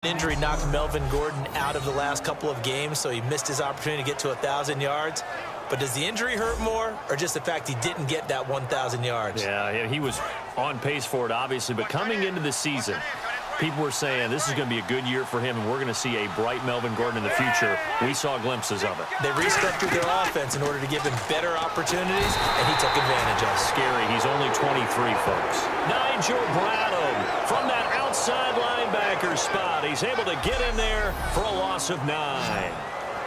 Injury knocked Melvin Gordon out of the last couple of games, so he missed his opportunity to get to 1,000 yards. But does the injury hurt more, or just the fact he didn't get that 1,000 yards? Yeah, he was on pace for it, obviously. But coming into the season, people were saying this is going to be a good year for him, and we're going to see a bright Melvin Gordon in the future. We saw glimpses of it. They restructured their offense in order to give him better opportunities, and he took advantage of it. Scary. He's only 23, folks. Nigel Bradham from that outside linebacker spot. He's able to get in there for a loss of 9.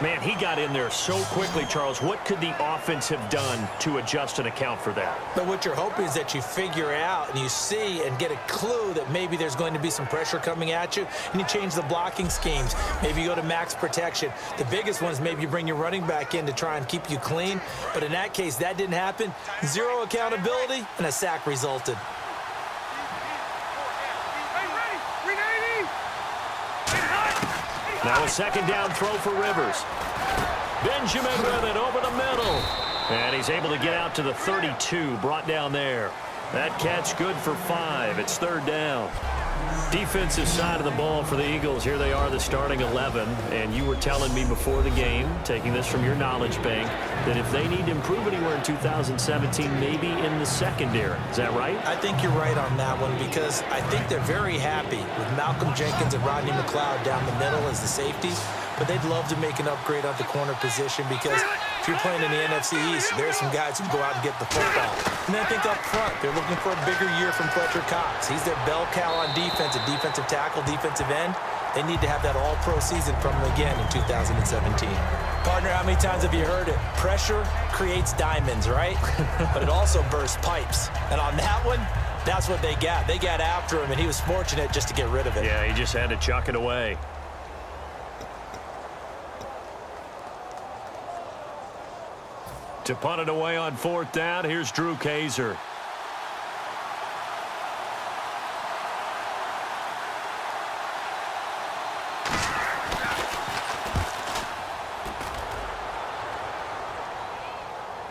Man, he got in there so quickly, Charles. What could the offense have done to adjust and account for that? But what you're hoping is that you figure out and you see and get a clue that maybe there's going to be some pressure coming at you, and you change the blocking schemes. Maybe you go to max protection. The biggest one is maybe you bring your running back in to try and keep you clean. But in that case, that didn't happen. Zero accountability, and a sack resulted. Now a second down throw for Rivers. Benjamin with it over the middle. And he's able to get out to the 32, brought down there. That catch good for 5. It's third down. Defensive side of the ball for the Eagles. Here they are, the starting 11. And you were telling me before the game, taking this from your knowledge bank, that if they need to improve anywhere in 2017, maybe in the secondary. Is that right? I think you're right on that one, because I think they're very happy with Malcolm Jenkins and Rodney McLeod down the middle as the safeties. But they'd love to make an upgrade at the corner position, because if you're playing in the NFC East, there's some guys who go out and get the football. And then I think up front, they're looking for a bigger year from Fletcher Cox. He's their bell cow on defense, a defensive tackle, defensive end. They need to have that all-pro season from him again in 2017. Partner, how many times have you heard it? Pressure creates diamonds, right? But it also bursts pipes. And on that one, that's what they got. They got after him, and he was fortunate just to get rid of it. Yeah, he just had to chuck it away. To punt it away on fourth down, here's Drew Kaiser.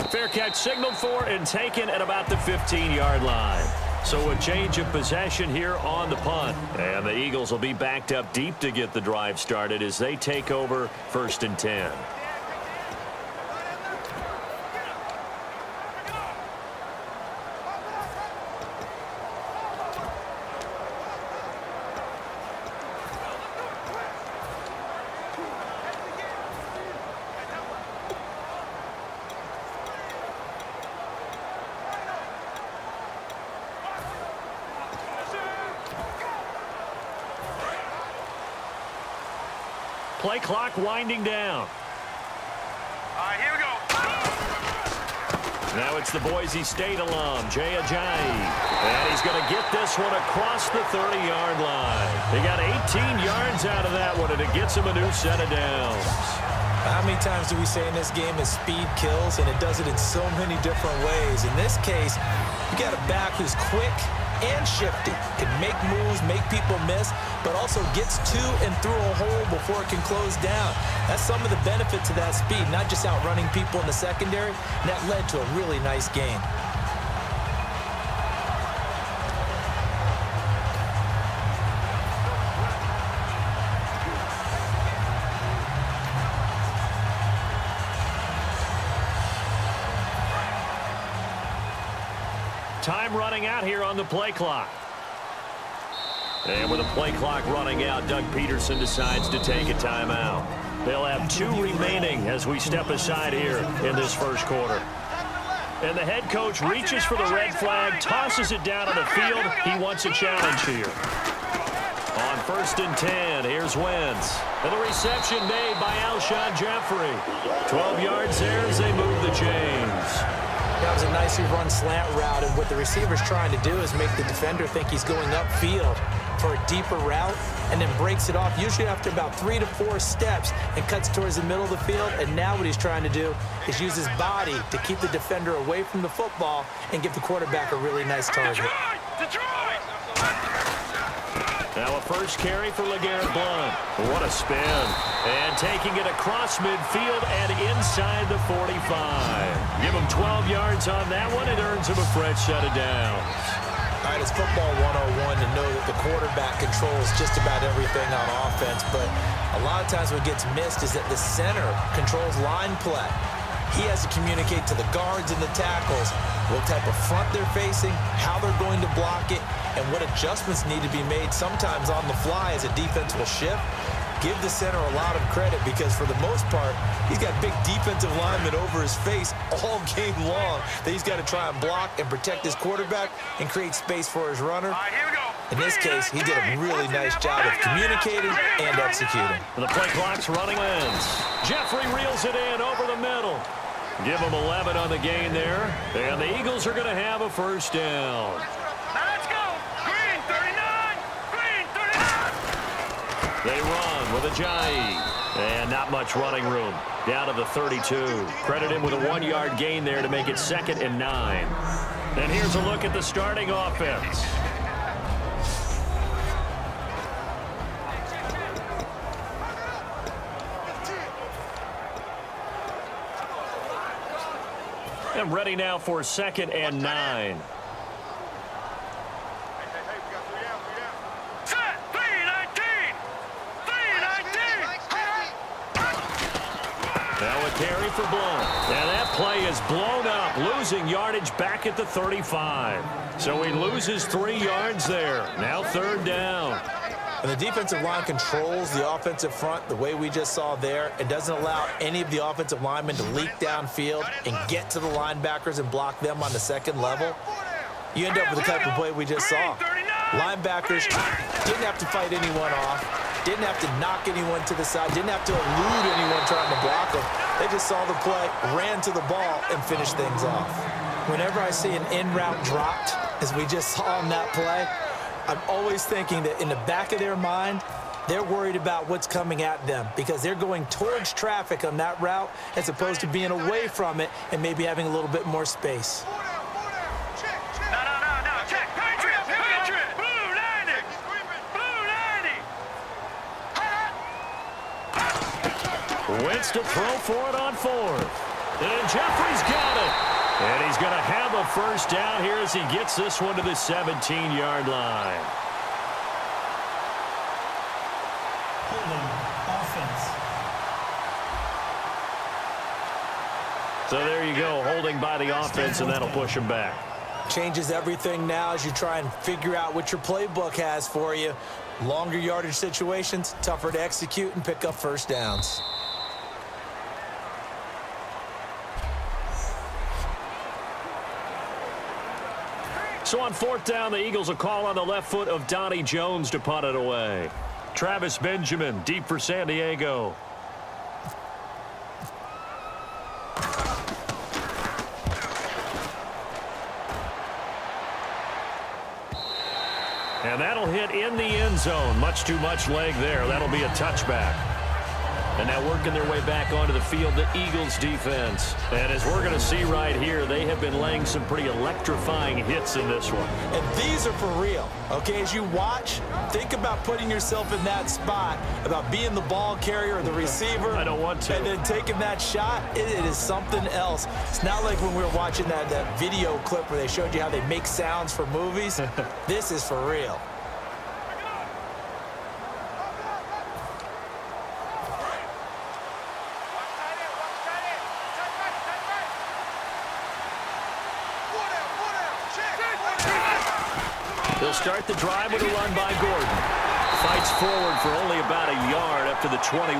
Fair catch signaled for and taken at about the 15-yard line. So a change of possession here on the punt. And the Eagles will be backed up deep to get the drive started as they take over 1st and 10. Play clock winding down. All right, here we go. Now it's the Boise State alum, Jay Ajayi. And he's going to get this one across the 30-yard line. He got 18 yards out of that one, and it gets him a new set of downs. How many times do we say in this game is speed kills, and it does it in so many different ways. In this case, you got a back who's quick and shifty, can make moves, make people miss, but also gets to and through a hole before it can close down. That's some of the benefits of that speed, not just outrunning people in the secondary, and that led to a really nice game. Time running out here on the play clock. And with the play clock running out, Doug Peterson decides to take a timeout. They'll have 2 remaining as we step aside here in this first quarter. And the head coach reaches for the red flag, tosses it down on the field. He wants a challenge here. On 1st and 10, here's Wentz. And the reception made by Alshon Jeffrey. 12 yards there as they move the chains. That was a nicely run slant route, and what the receiver's trying to do is make the defender think he's going upfield for a deeper route, and then breaks it off, usually after about 3 to 4 steps, and cuts towards the middle of the field. And now what he's trying to do is use his body to keep the defender away from the football and give the quarterback a really nice target. Detroit! Now a first carry for LeGarrette Blount. What a spin. And taking it across midfield and inside the 45. Give him 12 yards on that one. It earns him a fresh set of downs. right, it's football 101 to know that the quarterback controls just about everything on offense, but a lot of times what gets missed is that the center controls line play. He has to communicate to the guards and the tackles what type of front they're facing, how they're going to block it, and what adjustments need to be made sometimes on the fly as a defense will shift. Give the center a lot of credit because for the most part, he's got big defensive linemen over his face all game long that he's got to try and block and protect his quarterback and create space for his runner. Here we go. In this case, he did a really nice job of communicating and executing. The play clock's running. Jeffrey reels it in over the middle. Give him 11 on the gain there. And the Eagles are going to have a first down. Now let's go. Green 39. Green 39. They run with Ajayi. And not much running room. Down to the 32. Credit him with a 1-yard gain there to make it 2nd and 9. And here's a look at the starting offense. And ready now for 2nd and 9. Set. 319. 319. Now a carry for Blount. And that play is blown up, losing yardage back at the 35. So he loses 3 yards there. Now 3rd down. And the defensive line controls the offensive front the way we just saw there. It doesn't allow any of the offensive linemen to leak downfield and get to the linebackers and block them on the second level. You end up with the type of play we just saw. Linebackers didn't have to fight anyone off, didn't have to knock anyone to the side, didn't have to elude anyone trying to block them. They just saw the play, ran to the ball, and finished things off. Whenever I see an in route dropped, as we just saw on that play, I'm always thinking that in the back of their mind, they're worried about what's coming at them because they're going towards traffic on that route as opposed to being away from it and maybe having a little bit more space. No. Check. Patriot. Blue 90. Blue 90. Wentz to throw for it on 4th. And Jeffrey's got it. And he's going to have a first down here as he gets this one to the 17-yard line. Offense. So there you go, holding by the offense, and that'll push him back. Changes everything now as you try and figure out what your playbook has for you. Longer yardage situations, tougher to execute and pick up first downs. So on 4th down, the Eagles will call on the left foot of Donnie Jones to punt it away. Travis Benjamin, deep for San Diego. And that'll hit in the end zone. Much too much leg there. That'll be a touchback. And now working their way back onto the field, the Eagles defense. And as we're going to see right here, they have been laying some pretty electrifying hits in this one. And these are for real, okay? As you watch, think about putting yourself in that spot, about being the ball carrier or the receiver. I don't want to. And then taking that shot, it is something else. It's not like when we were watching that video clip where they showed you how they make sounds for movies. This is for real. They'll start the drive with a run by Gordon. Fights forward for only about a yard up to the 21.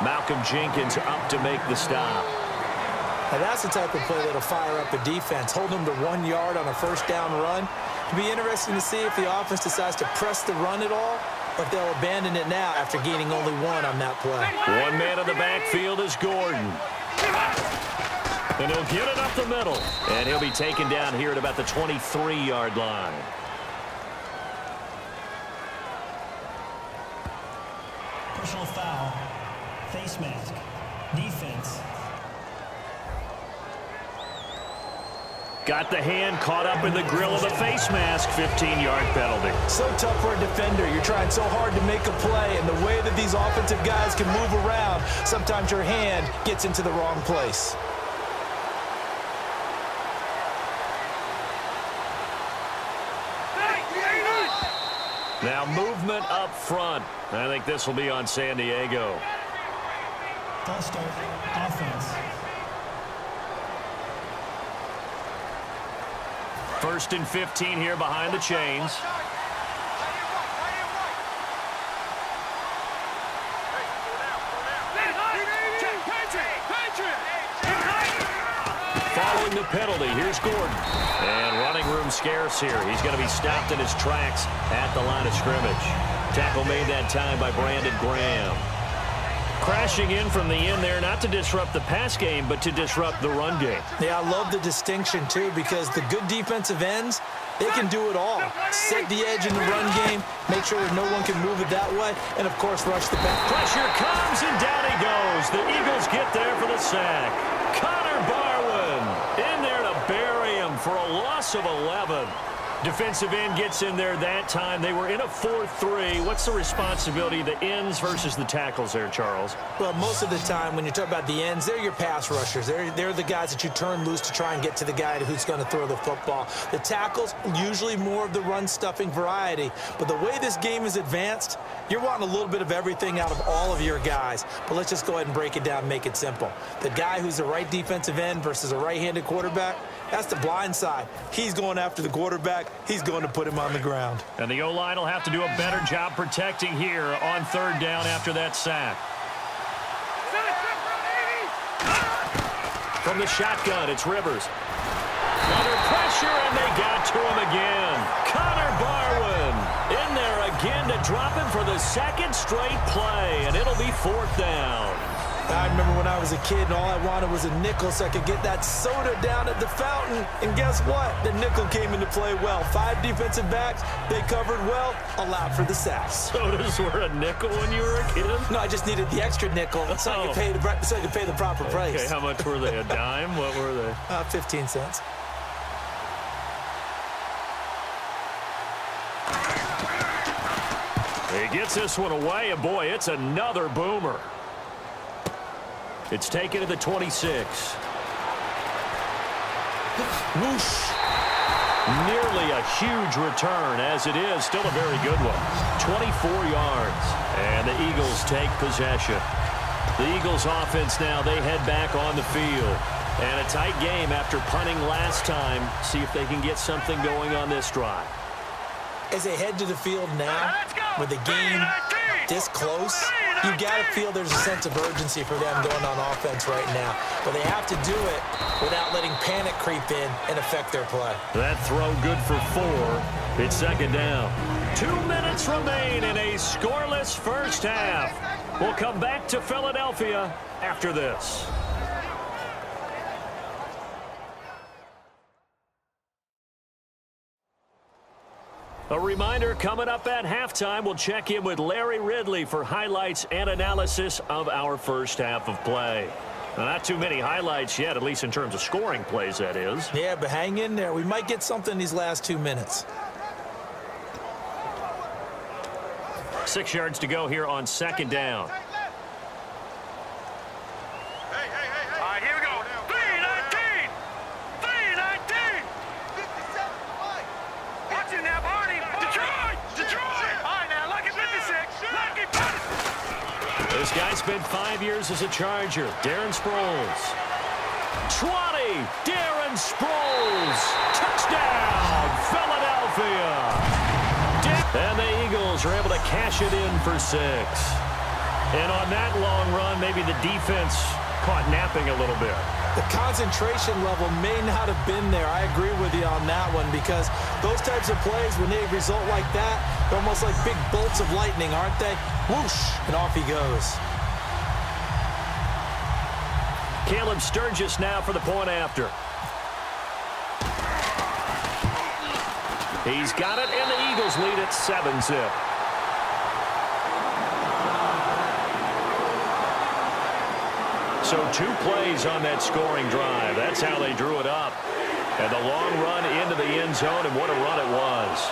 Malcolm Jenkins up to make the stop. Now that's the type of play that'll fire up a defense. Hold them to 1 yard on a first down run. It'll be interesting to see if the offense decides to press the run at all or if they'll abandon it now after gaining only 1 on that play. 1 man in the backfield is Gordon. And he'll get it up the middle. And he'll be taken down here at about the 23-yard line. Personal foul. Face mask. Defense. Got the hand caught up in the grill of the face mask. 15-yard penalty. So tough for a defender. You're trying so hard to make a play, and the way that these offensive guys can move around, sometimes your hand gets into the wrong place. Now movement up front. I think this will be on San Diego. False start. Offense. First and 15 here behind the chains. Following the penalty, here's Gordon. And running room scarce here. He's going to be stopped in his tracks at the line of scrimmage. Tackle made that time by Brandon Graham. Crashing in from the end there, not to disrupt the pass game, but to disrupt the run game. Yeah, I love the distinction, too, because the good defensive ends, they can do it all. Set the edge in the run game, make sure that no one can move it that way, and, of course, rush the pass. Pressure comes, and down he goes. The Eagles get there for the sack. Connor Barwin in there to bury him for a loss of 11. Defensive end gets in there that time. They were in a 4-3. What's the responsibility, the ends versus the tackles there, Charles? Well, most of the time when you talk about the ends, they're your pass rushers. They're the guys that you turn loose to try and get to the guy who's going to throw the football. The tackles, usually more of the run-stuffing variety. But the way this game is advanced, you're wanting a little bit of everything out of all of your guys. But let's just go ahead and break it down and make it simple. The guy who's the right defensive end versus a right-handed quarterback, that's the blind side. He's going after the quarterback. He's going to put him on the ground. And the O-line will have to do a better job protecting here on third down after that sack. From the shotgun, it's Rivers. Under pressure, and they got to him again. Connor Barwin in there again to drop him for the second straight play, and it'll be fourth down. I remember when I was a kid and all I wanted was a nickel so I could get that soda down at the fountain. And guess what? The nickel came into play well. 5 defensive backs, they covered well, allowed for the sacks. Sodas were a nickel when you were a kid? No, I just needed the extra nickel so I could pay the proper price. Okay, how much were they? A dime? What were they? 15 cents. He gets this one away, and boy, it's another boomer. It's taken to the 26. Whoosh. Nearly a huge return, as it is. Still a very good one. 24 yards. And the Eagles take possession. The Eagles offense now, they head back on the field. And a tight game after punting last time. See if they can get something going on this drive. As they head to the field now, with the game this close, you got to feel there's a sense of urgency for them going on offense right now. But they have to do it without letting panic creep in and affect their play. That throw good for 4. It's second down. 2 minutes remain in a scoreless first half. We'll come back to Philadelphia after this. A reminder, coming up at halftime, we'll check in with Larry Ridley for highlights and analysis of our first half of play. Now, not too many highlights yet, at least in terms of scoring plays, that is. Yeah, but hang in there. We might get something these last 2 minutes. 6 yards to go here on second down. All right, here we go. 3-19. 3-19. Watch it now, Barney. Detroit. All right, now, lucky 56. Lucky 56. This guy spent 5 years as a Charger. Darren Sproles. 20. Darren Sproles. Touchdown, Philadelphia. And the Eagles are able to cash it in for 6. And on that long run, maybe the defense caught napping a little bit. The concentration level may not have been there. I agree with you on that one because those types of plays, when they result like that, they're almost like big bolts of lightning, aren't they? Whoosh, and off he goes. Caleb Sturgis now for the point after. He's got it, and the Eagles lead at 7-zip. So 2 plays on that scoring drive. That's how they drew it up. And the long run into the end zone, and what a run it was.